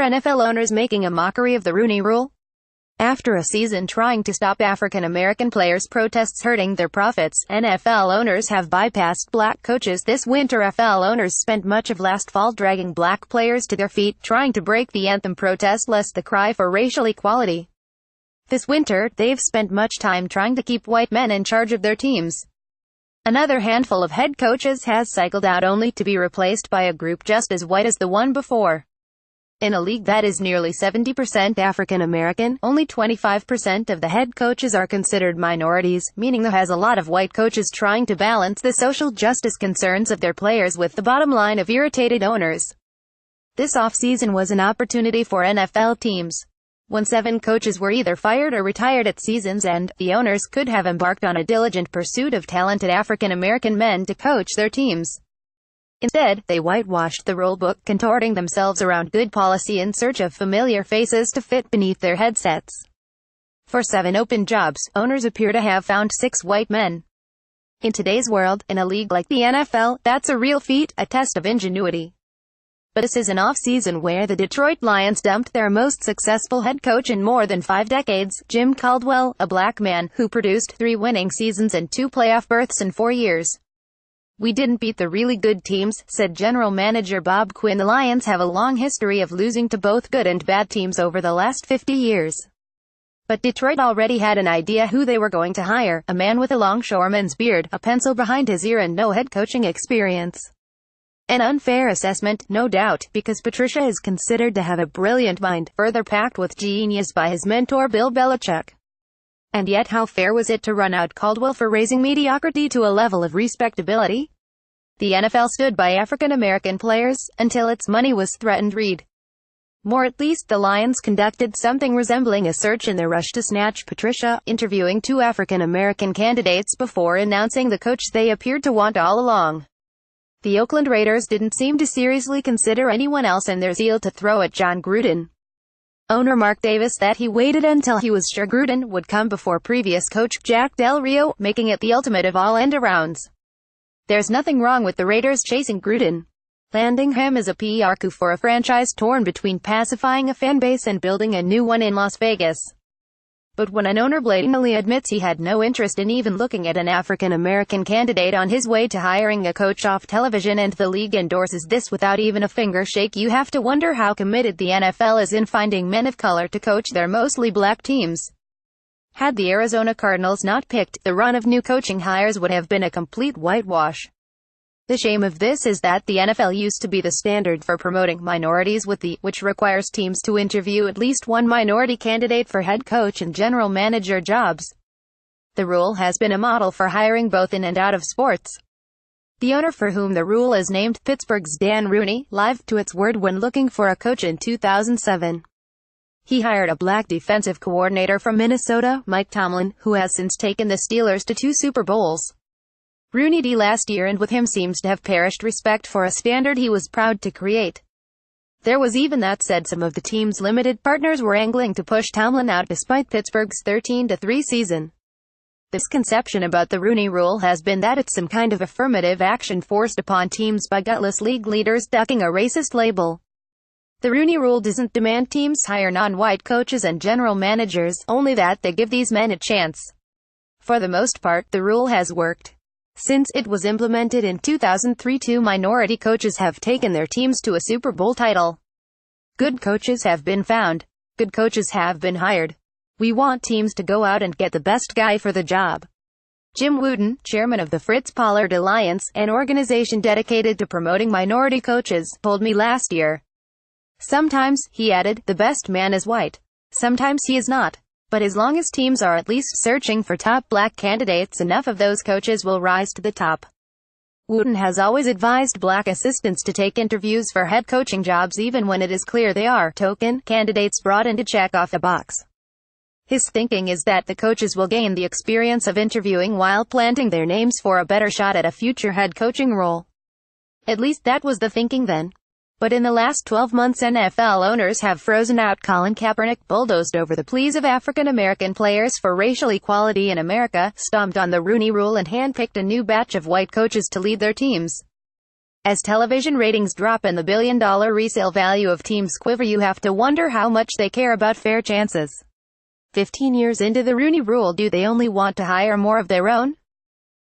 NFL owners making a mockery of the Rooney Rule? After a season trying to stop African-American players' protests hurting their profits, NFL owners have bypassed black coaches this winter. NFL owners spent much of last fall dragging black players to their feet, trying to break the anthem protest lest the cry for racial equality. This winter, they've spent much time trying to keep white men in charge of their teams. Another handful of head coaches has cycled out only to be replaced by a group just as white as the one before. In a league that is nearly 70% African American, only 25% of the head coaches are considered minorities, meaning there has a lot of white coaches trying to balance the social justice concerns of their players with the bottom line of irritated owners. This offseason was an opportunity for NFL teams. When 7 coaches were either fired or retired at season's end, the owners could have embarked on a diligent pursuit of talented African American men to coach their teams. Instead, they whitewashed the rulebook, contorting themselves around good policy in search of familiar faces to fit beneath their headsets. For 7 open jobs, owners appear to have found 6 white men. In today's world, in a league like the NFL, that's a real feat, a test of ingenuity. But this is an off-season where the Detroit Lions dumped their most successful head coach in more than 5 decades, Jim Caldwell, a black man who produced 3 winning seasons and 2 playoff berths in 4 years. "We didn't beat the really good teams," said general manager Bob Quinn. The Lions have a long history of losing to both good and bad teams over the last 50 years. But Detroit already had an idea who they were going to hire, a man with a longshoreman's beard, a pencil behind his ear and no head coaching experience. An unfair assessment, no doubt, because Patricia is considered to have a brilliant mind, further packed with genius by his mentor Bill Belichick. And yet how fair was it to run out Caldwell for raising mediocrity to a level of respectability? The NFL stood by African American players, until its money was threatened. Read more. At least the Lions conducted something resembling a search in their rush to snatch Patricia, interviewing 2 African American candidates before announcing the coach they appeared to want all along. The Oakland Raiders didn't seem to seriously consider anyone else in their zeal to throw at John Gruden. Owner Mark Davis said he waited until he was sure Gruden would come before previous coach Jack Del Rio, making it the ultimate of all end-arounds. There's nothing wrong with the Raiders chasing Gruden. Landing him is a PR coup for a franchise torn between pacifying a fan base and building a new one in Las Vegas. But when an owner blatantly admits he had no interest in even looking at an African-American candidate on his way to hiring a coach off television and the league endorses this without even a finger shake, you have to wonder how committed the NFL is in finding men of color to coach their mostly black teams. Had the Arizona Cardinals not picked, the run of new coaching hires would have been a complete whitewash. The shame of this is that the NFL used to be the standard for promoting minorities which requires teams to interview at least one minority candidate for head coach and general manager jobs. The rule has been a model for hiring both in and out of sports. The owner for whom the rule is named, Pittsburgh's Dan Rooney, lived to its word when looking for a coach in 2007. He hired a black defensive coordinator from Minnesota, Mike Tomlin, who has since taken the Steelers to 2 Super Bowls. Rooney last year, and with him seems to have perished respect for a standard he was proud to create. There was even that said some of the team's limited partners were angling to push Tomlin out despite Pittsburgh's 13-3 season. The misconception about the Rooney Rule has been that it's some kind of affirmative action forced upon teams by gutless league leaders ducking a racist label. The Rooney Rule doesn't demand teams hire non-white coaches and general managers, only that they give these men a chance. For the most part, the rule has worked. Since it was implemented in 2003, 2 minority coaches have taken their teams to a Super Bowl title. Good coaches have been found. Good coaches have been hired. We want teams to go out and get the best guy for the job. Jim Wooten, chairman of the Fritz Pollard Alliance, an organization dedicated to promoting minority coaches, told me last year. Sometimes, he added, the best man is white. Sometimes he is not. But as long as teams are at least searching for top black candidates, enough of those coaches will rise to the top. Wooten has always advised black assistants to take interviews for head coaching jobs even when it is clear they are token candidates brought in to check off a box. His thinking is that the coaches will gain the experience of interviewing while planting their names for a better shot at a future head coaching role. At least that was the thinking then. But in the last 12 months, NFL owners have frozen out Colin Kaepernick, bulldozed over the pleas of African American players for racial equality in America, stomped on the Rooney Rule, and handpicked a new batch of white coaches to lead their teams. As television ratings drop and the billion-dollar resale value of teams quiver, you have to wonder how much they care about fair chances. 15 years into the Rooney Rule, do they only want to hire more of their own?